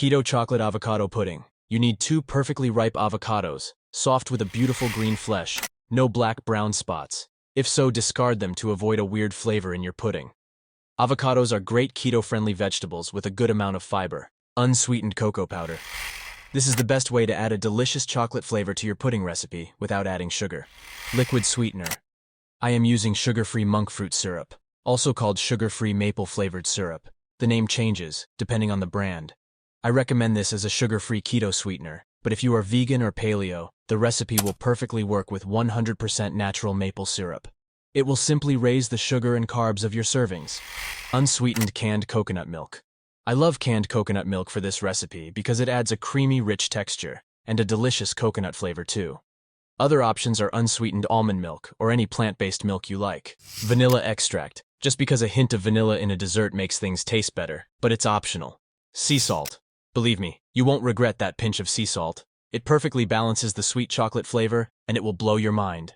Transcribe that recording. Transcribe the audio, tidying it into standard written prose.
Keto chocolate avocado pudding. You need 2 perfectly ripe avocados, soft with a beautiful green flesh, no black-brown spots. If so, discard them to avoid a weird flavor in your pudding. Avocados are great keto-friendly vegetables with a good amount of fiber. Unsweetened cocoa powder. This is the best way to add a delicious chocolate flavor to your pudding recipe without adding sugar. Liquid sweetener. I am using sugar-free monk fruit syrup, also called sugar-free maple-flavored syrup. The name changes, depending on the brand. I recommend this as a sugar-free keto sweetener, but if you are vegan or paleo, the recipe will perfectly work with 100% natural maple syrup. It will simply raise the sugar and carbs of your servings. Unsweetened canned coconut milk. I love canned coconut milk for this recipe because it adds a creamy, rich texture, and a delicious coconut flavor too. Other options are unsweetened almond milk or any plant-based milk you like. Vanilla extract, just because a hint of vanilla in a dessert makes things taste better, but it's optional. Sea salt. Believe me, you won't regret that pinch of sea salt. It perfectly balances the sweet chocolate flavor, and it will blow your mind.